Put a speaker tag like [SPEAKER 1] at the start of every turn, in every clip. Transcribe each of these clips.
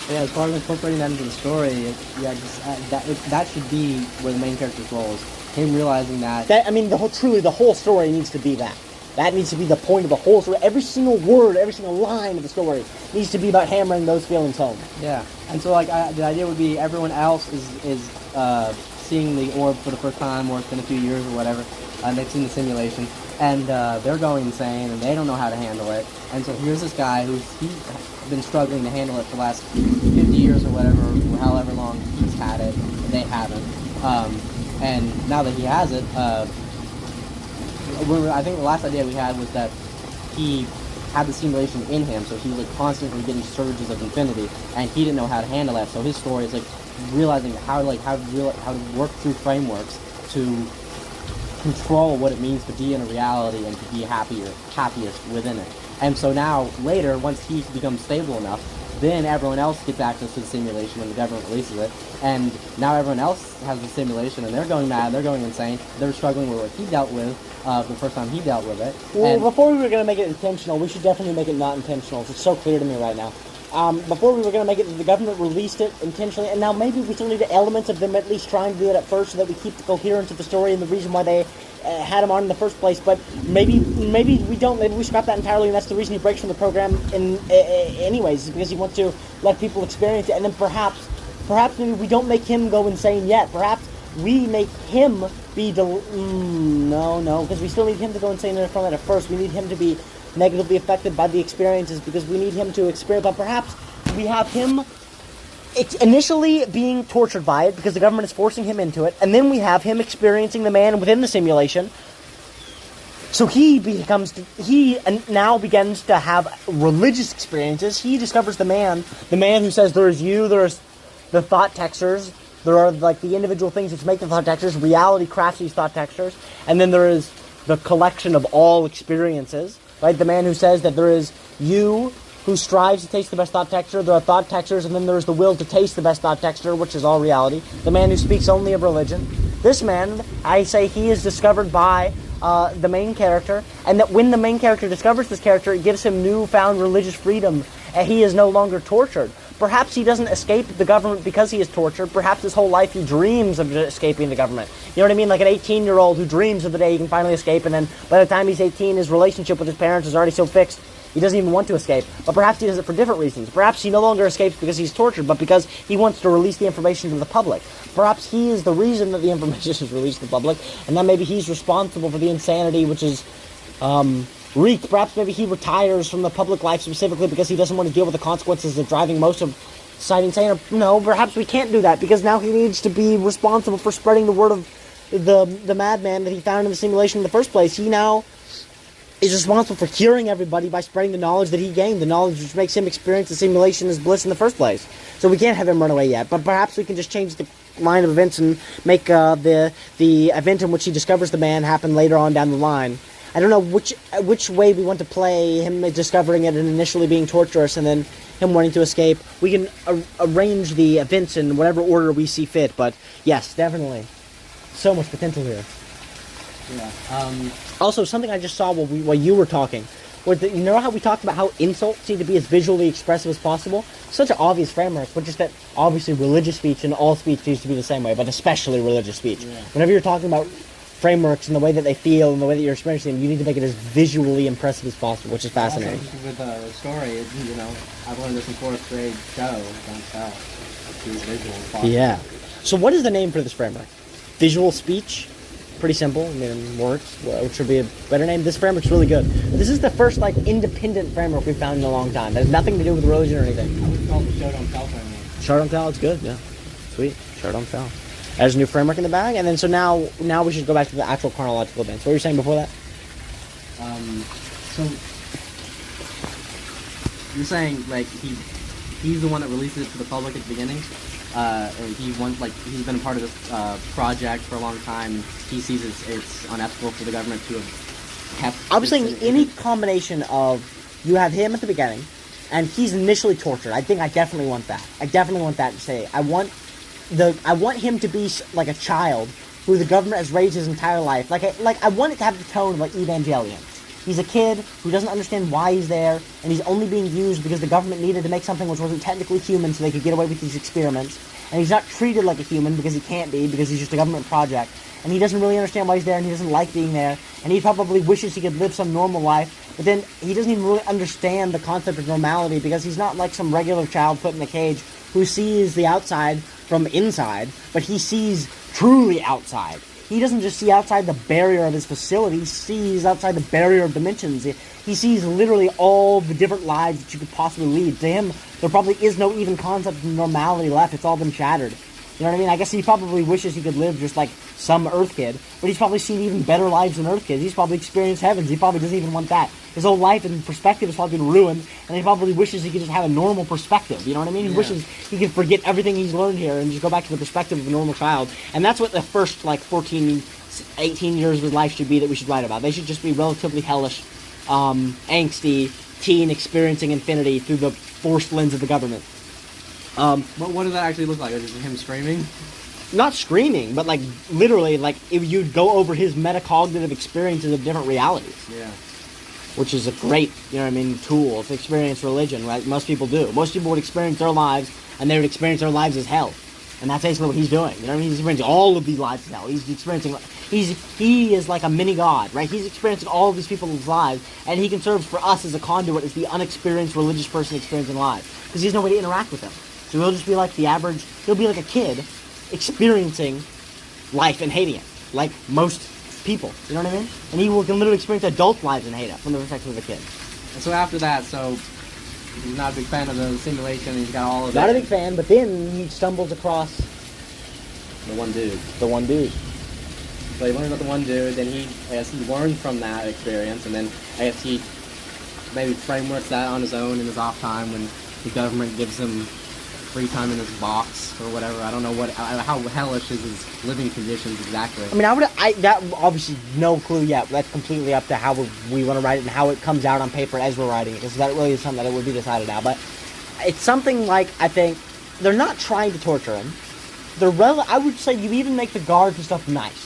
[SPEAKER 1] Yeah, as far as incorporating that into the story, that should be where the main character's role is. Him realizing that.
[SPEAKER 2] The whole story needs to be that. That needs to be the point of the whole story. Every single word, every single line of the story needs to be about hammering those feelings home.
[SPEAKER 1] Yeah, and so the idea would be everyone else is seeing the orb for the first time, or it's been a few years or whatever, and they've seen the simulation, and they're going insane, and they don't know how to handle it. And so here's this guy he's been struggling to handle it for the last 50 years or whatever, or however long he's had it, and they haven't. And now that he has it, I think the last idea we had was that he had the simulation in him, so he was like constantly getting surges of infinity, and he didn't know how to handle that. So his story is like realizing how to work through frameworks to control what it means to be in a reality and to be happiest within it. And so now later, once he becomes stable enough, then everyone else gets access to the simulation when the government releases it, and now everyone else has the simulation, and they're going mad, they're going insane, they're struggling with what he dealt with the first time he dealt with it.
[SPEAKER 2] Well, before we were going to make it intentional, we should definitely make it not intentional. It's so clear to me right now. Before we were going to make it, the government released it intentionally, and now maybe we still need elements of them at least trying to do it at first so that we keep the coherence of the story and the reason why they had him on in the first place. But maybe we don't. Maybe we scrap that entirely, and that's the reason he breaks from the program anyways, is because he wants to let people experience it. And then perhaps maybe we don't make him go insane yet. Perhaps we make him be because we still need him to go insane in the front at first. We need him to be negatively affected by the experiences because we need him to experience. But perhaps we have him initially being tortured by it because the government is forcing him into it, and then we have him experiencing the man within the simulation. So he now begins to have religious experiences. He discovers the man who says there is you, there is the thought textures, there are like the individual things which make the thought textures. Reality crafts these thought textures, and then there is the collection of all experiences. Right, the man who says that there is you who strives to taste the best thought texture, there are thought textures, and then there is the will to taste the best thought texture, which is all reality. The man who speaks only of religion. This man, I say, he is discovered by the main character, and that when the main character discovers this character, it gives him newfound religious freedom, and he is no longer tortured. Perhaps he doesn't escape the government because he is tortured. Perhaps his whole life he dreams of escaping the government. You know what I mean? Like an 18-year-old who dreams of the day he can finally escape, and then by the time he's 18, his relationship with his parents is already so fixed, he doesn't even want to escape. But perhaps he does it for different reasons. Perhaps he no longer escapes because he's tortured, but because he wants to release the information to the public. Perhaps he is the reason that the information is released to the public, and then maybe he's responsible for the insanity which is wreaked. Perhaps maybe he retires from the public life specifically because he doesn't want to deal with the consequences of driving most of society insane. Or, no, perhaps we can't do that because now he needs to be responsible for spreading the word of the madman that he found in the simulation in the first place. He now is responsible for curing everybody by spreading the knowledge that he gained, the knowledge which makes him experience the simulation as bliss in the first place. So we can't have him run away yet, but perhaps we can just change the line of events and make the event in which he discovers the man happen later on down the line. I don't know which way we want to play him discovering it and initially being torturous and then him wanting to escape. We can arrange the events in whatever order we see fit, but yes, definitely. So much potential here.
[SPEAKER 1] Yeah.
[SPEAKER 2] Also, something I just saw while you were talking, was that, you know how we talked about how insults need to be as visually expressive as possible? Such an obvious framework, but just that obviously religious speech and all speech needs to be the same way, but especially religious speech. Yeah. Whenever you're talking about frameworks and the way that they feel and the way that you're experiencing them, you need to make it as visually impressive as possible, which is fascinating.
[SPEAKER 1] Also, with the story, I've learned this in 4th grade show, don't tell. It's visual as possible.
[SPEAKER 2] Yeah. So what is the name for this framework? Visual speech? Pretty simple. I mean, works, which should be a better name. This framework's really good. This is the first, independent framework we've found in a long time. That has nothing to do with religion or anything.
[SPEAKER 1] I would call it the Show Don't Tell framework.
[SPEAKER 2] Show Don't Tell, it's good, yeah. Sweet. Show Don't Tell. There's a new framework in the bag, and then so now we should go back to the actual chronological events. What were you saying before that?
[SPEAKER 1] So you're saying he's the one that releases it to the public at the beginning, and he's been a part of this project for a long time. He sees it's unethical for the government to have kept.
[SPEAKER 2] I was saying any combination of you have him at the beginning, and he's initially tortured. I think I definitely want that. I definitely want that to say I want him to be like a child who the government has raised his entire life. I want it to have the tone of Evangelion. He's a kid who doesn't understand why he's there, and he's only being used because the government needed to make something which wasn't technically human so they could get away with these experiments. And he's not treated like a human because he can't be, because he's just a government project. And he doesn't really understand why he's there, and he doesn't like being there. And he probably wishes he could live some normal life, but then he doesn't even really understand the concept of normality, because he's not like some regular child put in a cage who sees the outside from inside, but he sees truly outside. He doesn't just see outside the barrier of his facility, he sees outside the barrier of dimensions. He sees literally all the different lives that you could possibly lead. To him, there probably is no even concept of normality left. It's all been shattered. You know what I mean? I guess he probably wishes he could live just like some Earth kid, but he's probably seen even better lives than Earth kids. He's probably experienced heavens. He probably doesn't even want that. His whole life and perspective has probably been ruined, and he probably wishes he could just have a normal perspective. You know what I mean? He wishes he could forget everything he's learned here and just go back to the perspective of a normal child. And that's what the first, 14, 18 years of his life should be that we should write about. They should just be relatively hellish, angsty teen experiencing infinity through the forced lens of the government.
[SPEAKER 1] But what does that actually look like? Is it him screaming?
[SPEAKER 2] Not screaming, but literally, if you'd go over his metacognitive experiences of different realities.
[SPEAKER 1] Yeah.
[SPEAKER 2] Which is a great, tool to experience religion, right? Most people do. Most people would experience their lives, and they would experience their lives as hell. And that's basically what he's doing. You know what I mean? He's experiencing all of these lives as hell. He's experiencing, he is like a mini god, right? He's experiencing all of these people's lives, and he can serve for us as a conduit, as the unexperienced religious person experiencing lives. Because he has no way to interact with them. So he'll just be like the average, he'll be like a kid experiencing life and hating it, like most people, you know what I mean? And he can literally experience adult lives and hate it from the perspective of a kid.
[SPEAKER 1] And so after that, he's not a big fan of the simulation, and he's got all of it.
[SPEAKER 2] Not a big fan, but then he stumbles across
[SPEAKER 1] the one dude. So he learns about the one dude, then he learns from that experience, and then I guess he maybe frameworks that on his own in his off time when the government gives him free time in his box or whatever. I don't know how hellish is his living conditions exactly.
[SPEAKER 2] I mean, that obviously no clue yet. That's completely up to how we want to write it and how it comes out on paper as we're writing it, because that really is something that would be decided now. But it's something like, I think, they're not trying to torture him. I would say you even make the guards and stuff nice.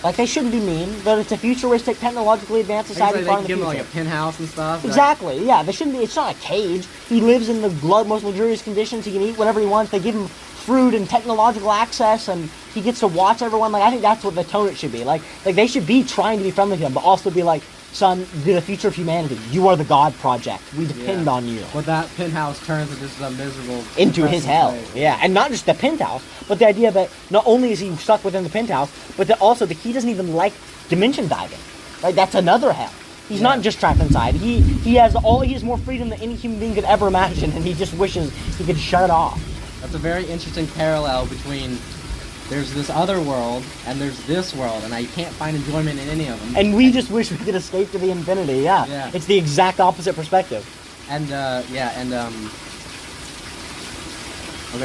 [SPEAKER 2] Like, they shouldn't be mean, but it's a futuristic, technologically advanced society.
[SPEAKER 1] They can give him like a penthouse and stuff.
[SPEAKER 2] Exactly, yeah. They shouldn't be. It's not a cage. He lives in the most luxurious conditions. He can eat whatever he wants. They give him fruit and technological access, and he gets to watch everyone. Like, I think that's what the tone it should be. Like they should be trying to be friendly to him, but also be like, son, you're the future of humanity. You are the God Project. We depend on you.
[SPEAKER 1] But that penthouse turns into just a miserable...
[SPEAKER 2] into his hell.
[SPEAKER 1] Place.
[SPEAKER 2] Yeah, and not just the penthouse, but the idea that not only is he stuck within the penthouse, but that also that he doesn't even like dimension diving. Right? That's another hell. He's not just trapped inside. He has more freedom than any human being could ever imagine, and he just wishes he could shut it off.
[SPEAKER 1] That's a very interesting parallel between... There's this other world, and there's this world, and I can't find enjoyment in any of them.
[SPEAKER 2] And we just wish we could escape to the infinity, yeah. It's the exact opposite perspective.
[SPEAKER 1] And, okay,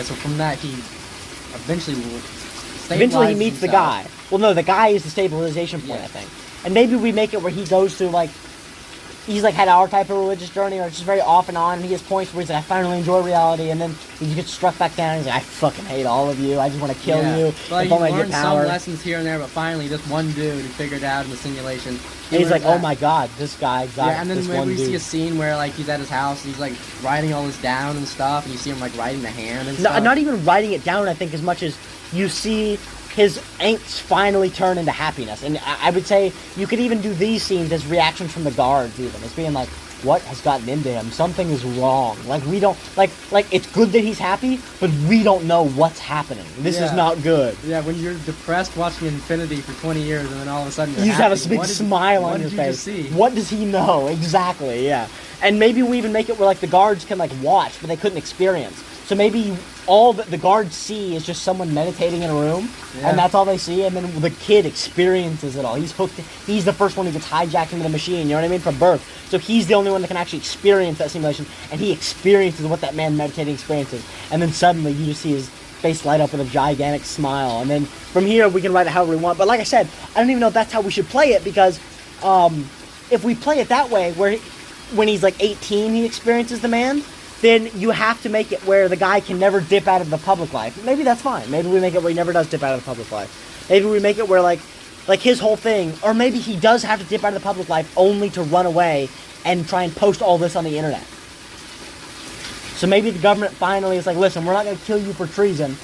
[SPEAKER 1] so from that, he eventually
[SPEAKER 2] he meets the guy. Well, no, the guy is the stabilization point, I think. And maybe we make it where he goes through, he's had our type of religious journey, or it's just very off and on, and he has points where he's like, I finally enjoy reality, and then he gets struck back down, and he's like, I fucking hate all of you, I just want to kill you.
[SPEAKER 1] Well, he learned some lessons here and there, but finally, this one dude who figured out in the simulation,
[SPEAKER 2] and he's like, oh my god, this guy got
[SPEAKER 1] and then
[SPEAKER 2] this
[SPEAKER 1] maybe
[SPEAKER 2] one
[SPEAKER 1] we
[SPEAKER 2] dude.
[SPEAKER 1] see a scene where, he's at his house, and he's, writing all this down and stuff, and you see him, writing the hand and stuff.
[SPEAKER 2] Not even writing it down, I think, as much as you see his angst finally turn into happiness. And I would say you could even do these scenes as reactions from the guards, even. It's being like, what has gotten into him? Something is wrong. We don't... it's good that he's happy, but we don't know what's happening. This is not good.
[SPEAKER 1] Yeah, when you're depressed watching Infinity for 20 years, and then all of a sudden
[SPEAKER 2] you just have a big smile on your face. What does he know? Exactly, yeah. And maybe we even make it where, the guards can, watch, but they couldn't experience. So maybe all that the guards see is just someone meditating in a room, and that's all they see, and then the kid experiences it all. He's hooked. He's the first one who gets hijacked into the machine, you know what I mean, from birth. So he's the only one that can actually experience that simulation, and he experiences what that man meditating experiences. And then suddenly you just see his face light up with a gigantic smile. And then from here we can write it however we want. But like I said, I don't even know if that's how we should play it, because if we play it that way, where when he's 18 he experiences the man, then you have to make it where the guy can never dip out of the public life. Maybe that's fine. Maybe we make it where he never does dip out of the public life. Maybe we make it where, Like his whole thing, or maybe he does have to dip out of the public life only to run away and try and post all this on the internet. So maybe the government finally is like, listen, we're not going to kill you for treason.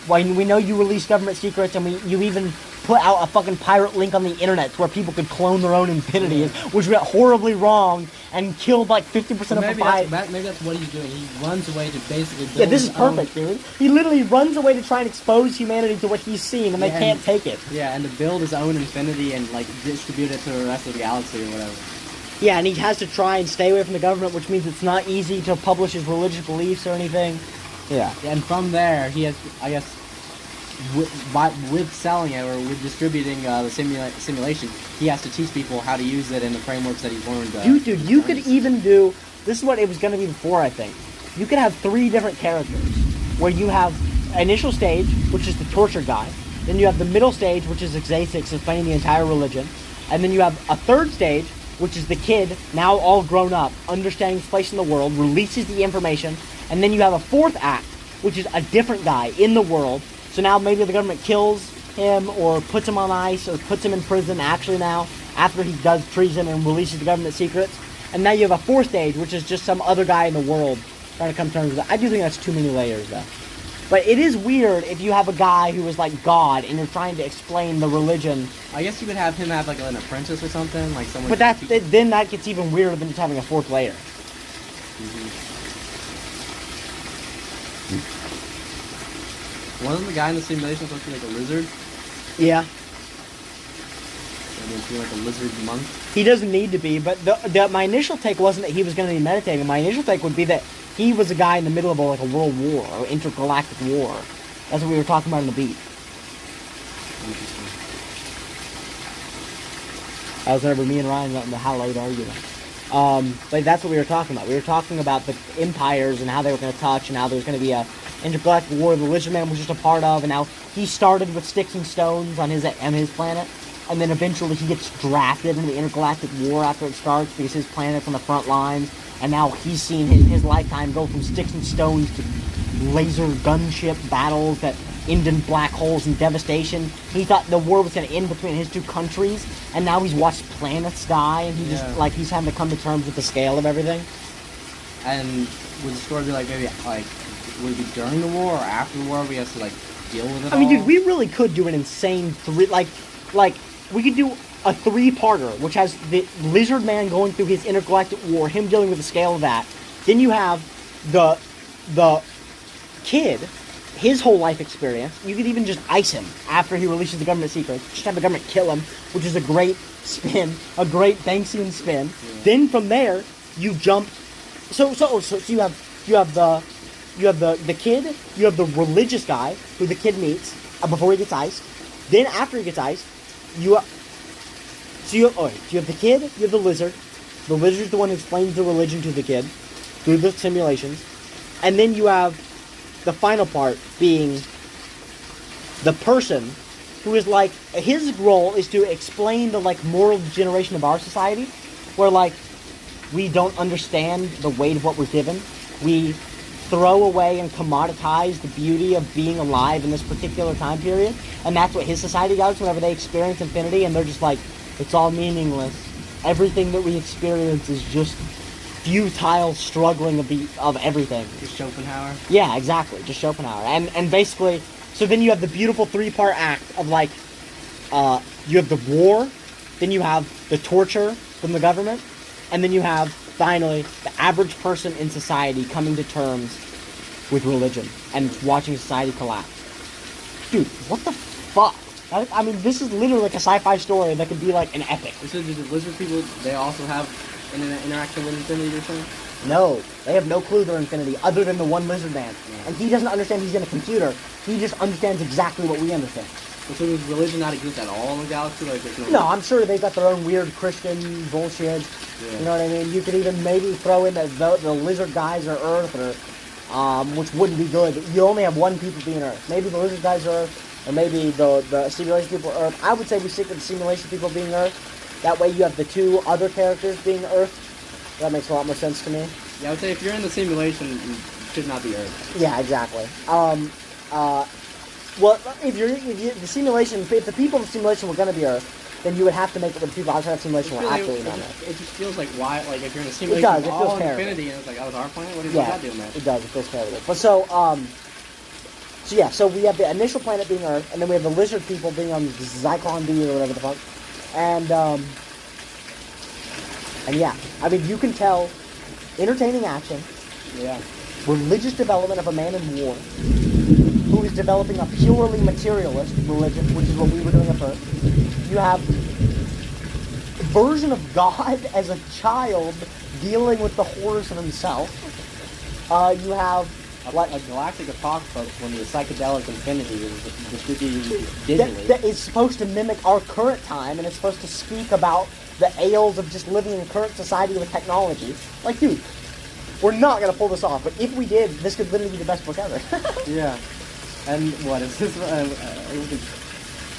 [SPEAKER 2] We know you released government secrets, and you even put out a fucking pirate link on the internet to where people could clone their own infinity, which went horribly wrong and killed like 50% of the fight.
[SPEAKER 1] Maybe that's what he's doing. He runs away to basically build
[SPEAKER 2] Yeah, this is
[SPEAKER 1] his own-
[SPEAKER 2] perfect, dude. He literally runs away to try and expose humanity to what he's seen, and they can't take it.
[SPEAKER 1] Yeah, and to build his own infinity and like distribute it to the rest of the galaxy or whatever.
[SPEAKER 2] Yeah, and he has to try and stay away from the government, which means it's not easy to publish his religious beliefs or anything. Yeah.
[SPEAKER 1] And from there, he has, I guess, with selling it or with distributing the simulation, he has to teach people how to use it in the frameworks that he's learned.
[SPEAKER 2] Dude, you could even do... This is what it was going to be before, I think. You could have 3 different characters, where you have initial stage, which is the torture guy. Then you have the middle stage, which is Xathix explaining the entire religion. And then you have a third stage, which is the kid, now all grown up, understanding his place in the world, releases the information. And then you have a fourth act, which is a different guy in the world. So now maybe the government kills him or puts him on ice or puts him in prison actually now after he does treason and releases the government secrets. And now you have a fourth stage, which is just some other guy in the world trying to come to terms with it. I do think that's too many layers, though. But it is weird if you have a guy who is like God and you're trying to explain the religion.
[SPEAKER 1] I guess you could have him have like an apprentice or something, like someone.
[SPEAKER 2] But then that gets even weirder than just having a fourth layer.
[SPEAKER 1] Wasn't the guy in the simulation supposed to be like a lizard?
[SPEAKER 2] Yeah.
[SPEAKER 1] I mean, to be like a lizard monk.
[SPEAKER 2] He doesn't need to be, but my initial take wasn't that he was going to be meditating. My initial take would be that he was a guy in the middle of like a world war or intergalactic war. That's what we were talking about in the beat.
[SPEAKER 1] Interesting.
[SPEAKER 2] That was whenever me and Ryan got into hallowed argument. But that's what we were talking about. We were talking about the empires and how they were going to touch and how there was going to be a intergalactic war the Lizard Man was just a part of, and how he started with sticks and stones on his planet, and then eventually he gets drafted into the intergalactic war after it starts because his planet's on the front lines, and now he's seen his lifetime go from sticks and stones to laser gunship battles that end in black holes and devastation. He thought the war was going to end between his two countries, and now he's watched planets die, and he's having to come to terms with the scale of everything.
[SPEAKER 1] And would the story be like maybe like would it be during the war or after the war? We have to like deal with it.
[SPEAKER 2] I mean, dude, we really could do an insane like we could do a 3-parter, which has the Lizard Man going through his intergalactic war, him dealing with the scale of that. Then you have the kid, his whole life experience. You could even just ice him after he releases the government secrets. Just have the government kill him, which is a great spin, a great Banksian spin. Yeah. Then from there, you jump. So you have the kid, you have the religious guy who the kid meets before he gets iced. Then after he gets iced, you have the kid, you have the lizard. The lizard's the one who explains the religion to the kid through the simulations. And then you have the final part being the person who is like, his role is to explain the like moral degeneration of our society, where like we don't understand the weight of what we're given. We throw away and commoditize the beauty of being alive in this particular time period, and that's what his society does whenever they experience infinity, and they're just like, it's all meaningless. Everything that we experience is just futile struggling of everything.
[SPEAKER 1] Just Schopenhauer?
[SPEAKER 2] Yeah, exactly. Just Schopenhauer. And basically, so then you have the beautiful 3-part act of like, you have the war, then you have the torture from the government, and then you have, finally, the average person in society coming to terms with religion and watching society collapse. Dude, what the fuck? I mean, this is literally like a sci-fi story that could be like an epic.
[SPEAKER 1] So do the lizard people, they also have an interaction with infinity or something?
[SPEAKER 2] No, they have no clue they're infinity other than the one lizard man. Yeah. And he doesn't understand he's in a computer. He just understands exactly what we understand.
[SPEAKER 1] So does religion not exist at all in the galaxy? Like,
[SPEAKER 2] no, I'm sure they've got their own weird Christian bullshit. Yeah. You know what I mean? You could even maybe throw in the lizard guys are Earth, or which wouldn't be good. You only have one people being Earth. Maybe the lizard guys are Earth, or maybe the simulation people are Earth. I would say we stick with the simulation people being Earth. That way you have the 2 other characters being Earth. That makes a lot more sense to me.
[SPEAKER 1] Yeah, I would say if you're in the simulation, you should not be Earth.
[SPEAKER 2] Yeah, exactly. Well, if the simulation, if the people in the simulation were going to be Earth, then you would have to make it where the people outside the simulation were absolutely not Earth.
[SPEAKER 1] It just feels like why, like if you're in a simulation,
[SPEAKER 2] It does. It
[SPEAKER 1] all
[SPEAKER 2] feels terrible.
[SPEAKER 1] infinity, and it's like, oh, it's our planet. What is that doing, man?
[SPEAKER 2] It does. It feels terrible. But so we have the initial planet being Earth, and then we have the lizard people being on Zyklon B or whatever the fuck, and yeah, I mean, you can tell entertaining action,
[SPEAKER 1] Yeah.
[SPEAKER 2] religious development of a man in war who is developing a purely materialist religion, which is what we were doing at first. You have a version of God as a child dealing with the horrors of himself. You have
[SPEAKER 1] A galactic apocalypse when the psychedelic infinity is distributed digitally.
[SPEAKER 2] that is supposed to mimic our current time, and it's supposed to speak about the ails of just living in current society with technology. Like, dude, we're not going to pull this off, but if we did, this could literally be the best book ever.
[SPEAKER 1] Yeah. And what is this? We could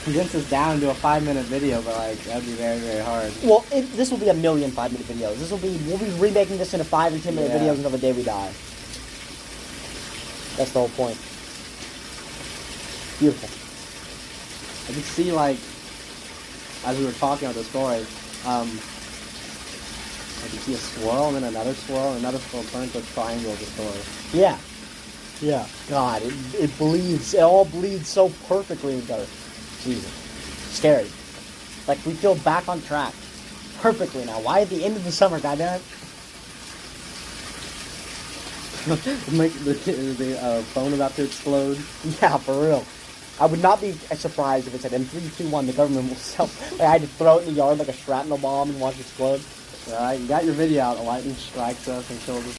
[SPEAKER 1] condense this down to a 5-minute video, but like that'd be very, very hard.
[SPEAKER 2] Well, this will be a million 5-minute videos. We'll be remaking this into 5 and 10-minute videos until the day we die. That's the whole point. Beautiful.
[SPEAKER 1] I could see, like, as we were talking about the story, I could see a swirl, and then another swirl, and another swirl turn into a triangle of the story.
[SPEAKER 2] Yeah. Yeah. God, it bleeds. It all bleeds so perfectly together. Jesus. Scary. Like, we feel back on track. Perfectly now. Why at the end of the summer, goddammit?
[SPEAKER 1] Make the phone about to explode.
[SPEAKER 2] Yeah, for real. I would not be surprised if it said in 3, 2, 1, the government will sell. Like, I had to throw it in the yard like a shrapnel bomb and watch it explode.
[SPEAKER 1] Alright, you got your video out, the lightning strikes us and kills us.